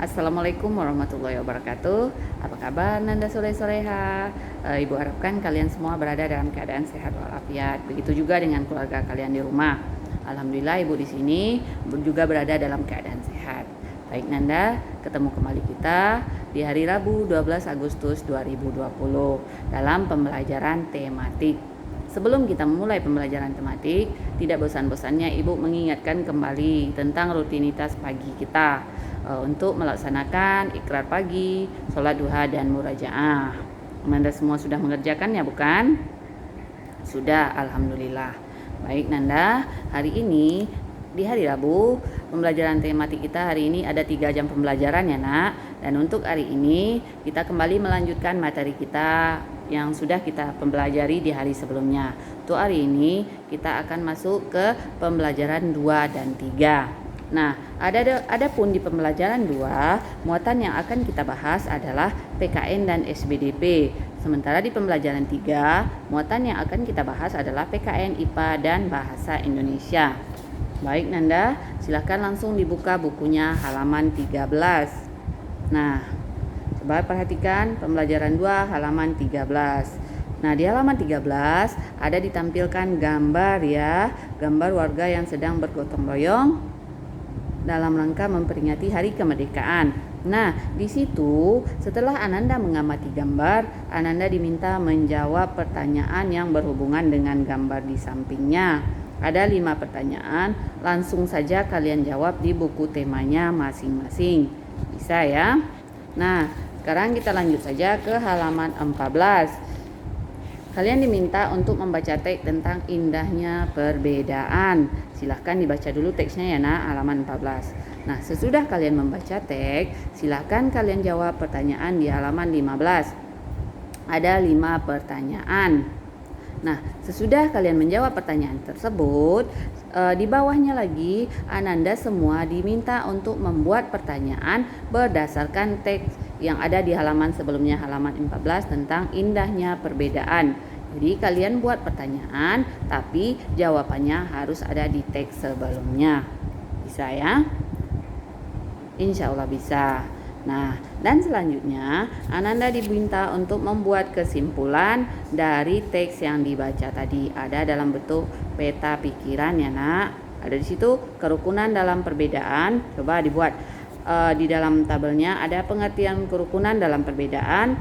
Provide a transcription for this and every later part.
Assalamualaikum warahmatullahi wabarakatuh. Apa kabar Nanda sore-soreha? Ibu harapkan kalian semua berada dalam keadaan sehat walafiat. Begitu juga dengan keluarga kalian di rumah. Alhamdulillah ibu di sini juga berada dalam keadaan sehat. Baik Nanda, ketemu kembali kita di hari Rabu 12 Agustus 2020 dalam pembelajaran tematik. Sebelum kita memulai pembelajaran tematik, tidak bosan-bosannya ibu mengingatkan kembali tentang rutinitas pagi kita untuk melaksanakan ikrar pagi, sholat duha, dan murajaah. Nanda semua sudah mengerjakannya bukan? Sudah, Alhamdulillah. Baik Nanda, hari ini di hari Rabu pembelajaran tematik kita hari ini ada 3 jam pembelajaran ya nak. Dan untuk hari ini kita kembali melanjutkan materi kita yang sudah kita pelajari di hari sebelumnya. Untuk hari ini kita akan masuk ke pembelajaran 2 dan 3. Nah, ada pun di pembelajaran 2, muatan yang akan kita bahas adalah PKN dan SBDP. Sementara di pembelajaran 3, muatan yang akan kita bahas adalah PKN IPA dan Bahasa Indonesia. Baik Nanda, silakan langsung dibuka bukunya halaman 13. Nah, coba perhatikan pembelajaran 2 halaman 13. Nah, di halaman 13 ada ditampilkan gambar ya, gambar warga yang sedang bergotong royong dalam rangka memperingati Hari Kemerdekaan. Nah, di situ setelah Ananda mengamati gambar, Ananda diminta menjawab pertanyaan yang berhubungan dengan gambar di sampingnya. Ada 5 pertanyaan, langsung saja kalian jawab di buku temanya masing-masing. Bisa ya? Nah, sekarang kita lanjut saja ke halaman 14. Kalian diminta untuk membaca teks tentang indahnya perbedaan. Silahkan dibaca dulu teksnya ya nak, halaman 14. Nah, sesudah kalian membaca teks, silahkan kalian jawab pertanyaan di halaman 15. Ada 5 pertanyaan. Nah, sesudah kalian menjawab pertanyaan tersebut, di bawahnya lagi Ananda semua diminta untuk membuat pertanyaan berdasarkan teks yang ada di halaman sebelumnya, halaman 14 tentang indahnya perbedaan. Jadi kalian buat pertanyaan, tapi jawabannya harus ada di teks sebelumnya. Bisa ya? Insya Allah bisa. Nah, dan selanjutnya Ananda diminta untuk membuat kesimpulan dari teks yang dibaca tadi. Ada dalam bentuk peta pikiran ya nak. Ada di situ kerukunan dalam perbedaan. Coba dibuat di dalam tabelnya ada pengertian kerukunan dalam perbedaan,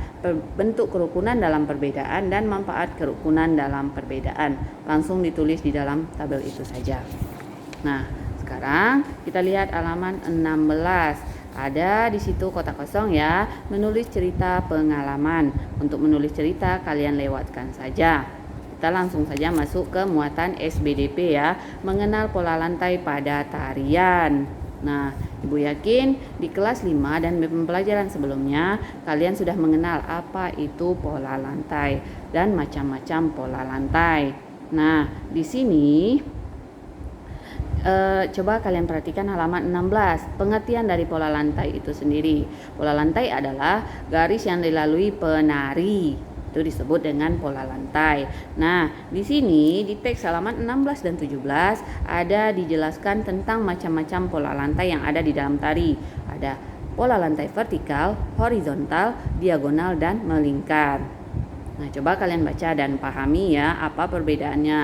bentuk kerukunan dalam perbedaan, dan manfaat kerukunan dalam perbedaan. Langsung ditulis di dalam tabel itu saja. Nah, sekarang kita lihat halaman 16. Ada di situ kotak kosong ya, menulis cerita pengalaman. Untuk menulis cerita kalian lewatkan saja. Kita langsung saja masuk ke muatan SBDP ya, mengenal pola lantai pada tarian. Nah, Ibu yakin di kelas 5 dan pembelajaran sebelumnya kalian sudah mengenal apa itu pola lantai dan macam-macam pola lantai. Nah, di sini coba kalian perhatikan halaman 16. Pengertian dari pola lantai itu sendiri. Pola lantai adalah garis yang dilalui penari. Itu disebut dengan pola lantai. Nah, di sini di teks halaman 16 dan 17 ada dijelaskan tentang macam-macam pola lantai yang ada di dalam tari. Ada pola lantai vertikal, horizontal, diagonal, dan melingkar. Nah, coba kalian baca dan pahami ya apa perbedaannya.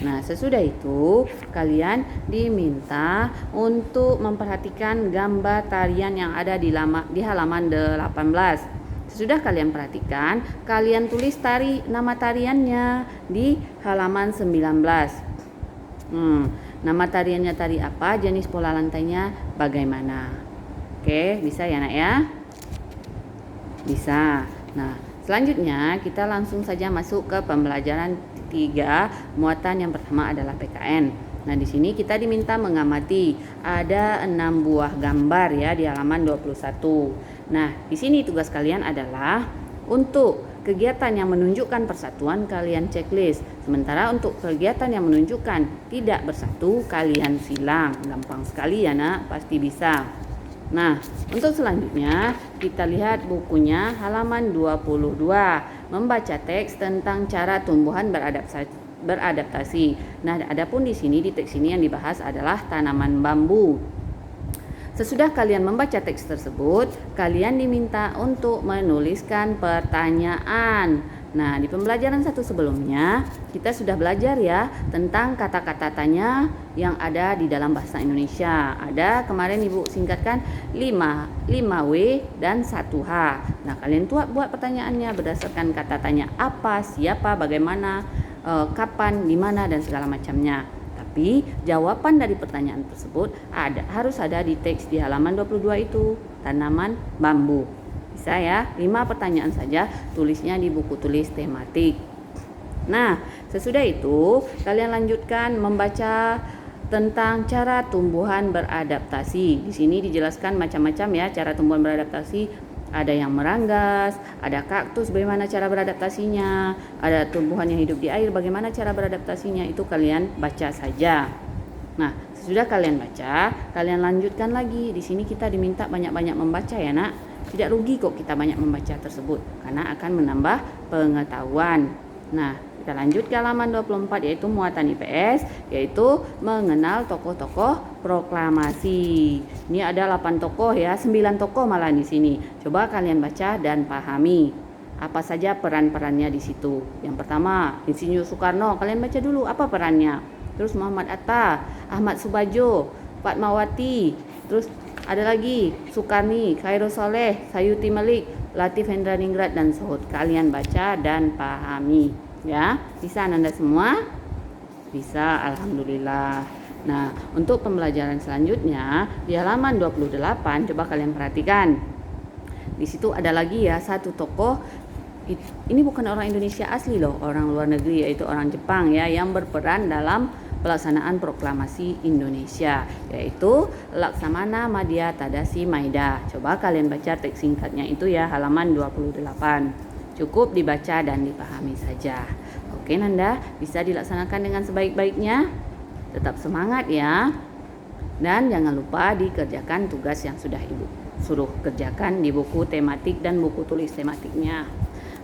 Nah, sesudah itu kalian diminta untuk memperhatikan gambar tarian yang ada di halaman 18. Sesudah kalian perhatikan, kalian tulis nama tariannya di halaman 19. Nama tariannya tari apa, jenis pola lantainya bagaimana. Oke, bisa ya nak ya? Bisa. Nah, selanjutnya kita langsung saja masuk ke pembelajaran 3, muatan yang pertama adalah PKN. Nah, di sini kita diminta mengamati ada 6 buah gambar ya di halaman 21. Nah, di sini tugas kalian adalah untuk kegiatan yang menunjukkan persatuan kalian checklist. Sementara untuk kegiatan yang menunjukkan tidak bersatu kalian silang. Gampang sekali ya nak, pasti bisa. Nah, untuk selanjutnya kita lihat bukunya halaman 22, membaca teks tentang cara tumbuhan beradaptasi. Nah, adapun di sini di teks ini yang dibahas adalah tanaman bambu. Sesudah kalian membaca teks tersebut, kalian diminta untuk menuliskan pertanyaan. Nah, di pembelajaran satu sebelumnya, kita sudah belajar ya tentang kata-kata tanya yang ada di dalam bahasa Indonesia. Ada kemarin Ibu singkatkan 5W dan 1H. Nah, kalian buat pertanyaannya berdasarkan kata tanya apa, siapa, bagaimana, kapan, di mana, dan segala macamnya. Tapi jawaban dari pertanyaan tersebut harus ada di teks di halaman 22 itu, tanaman bambu. Bisa ya, 5 pertanyaan saja, tulisnya di buku tulis tematik. Nah, sesudah itu kalian lanjutkan membaca tentang cara tumbuhan beradaptasi. Di sini dijelaskan macam-macam ya cara tumbuhan beradaptasi. Ada yang meranggas, ada kaktus bagaimana cara beradaptasinya, ada tumbuhan yang hidup di air bagaimana cara beradaptasinya, itu kalian baca saja. Nah, sudah kalian baca, kalian lanjutkan lagi. Di sini kita diminta banyak-banyak membaca ya, Nak. Tidak rugi kok kita banyak membaca tersebut karena akan menambah pengetahuan. Nah, kita lanjut ke halaman 24 yaitu muatan IPS, yaitu mengenal tokoh-tokoh proklamasi. Ini ada 8 tokoh ya, 9 tokoh malah di sini. Coba kalian baca dan pahami apa saja peran-perannya di situ. Yang pertama, Insinyur Soekarno, kalian baca dulu apa perannya. Terus Muhammad Atta, Ahmad Subajo, Fatmawati, terus ada lagi Sukarni, Khairul Soleh, Sayuti Malik, Latif Hendraningrat, dan Sohut. Kalian baca dan pahami ya. Bisa Anda semua? Bisa, alhamdulillah. Nah, untuk pembelajaran selanjutnya di halaman 28 coba kalian perhatikan. Di situ ada lagi ya satu tokoh. Ini bukan orang Indonesia asli loh, orang luar negeri yaitu orang Jepang ya yang berperan dalam pelaksanaan proklamasi Indonesia, yaitu Laksamana Madya Tadashi Maeda. Coba kalian baca teks singkatnya itu ya, halaman 28. Cukup dibaca dan dipahami saja. Oke Nanda, bisa dilaksanakan dengan sebaik-baiknya. Tetap semangat ya. Dan jangan lupa dikerjakan tugas yang sudah Ibu suruh kerjakan di buku tematik dan buku tulis tematiknya.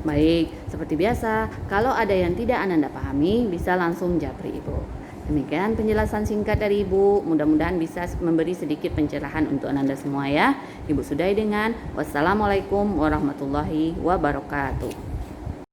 Baik, seperti biasa, kalau ada yang tidak Anda pahami, bisa langsung japri Ibu. Demikian penjelasan singkat dari Ibu, mudah-mudahan bisa memberi sedikit pencerahan untuk Anda semua ya. Ibu sudahi dengan wassalamualaikum warahmatullahi wabarakatuh.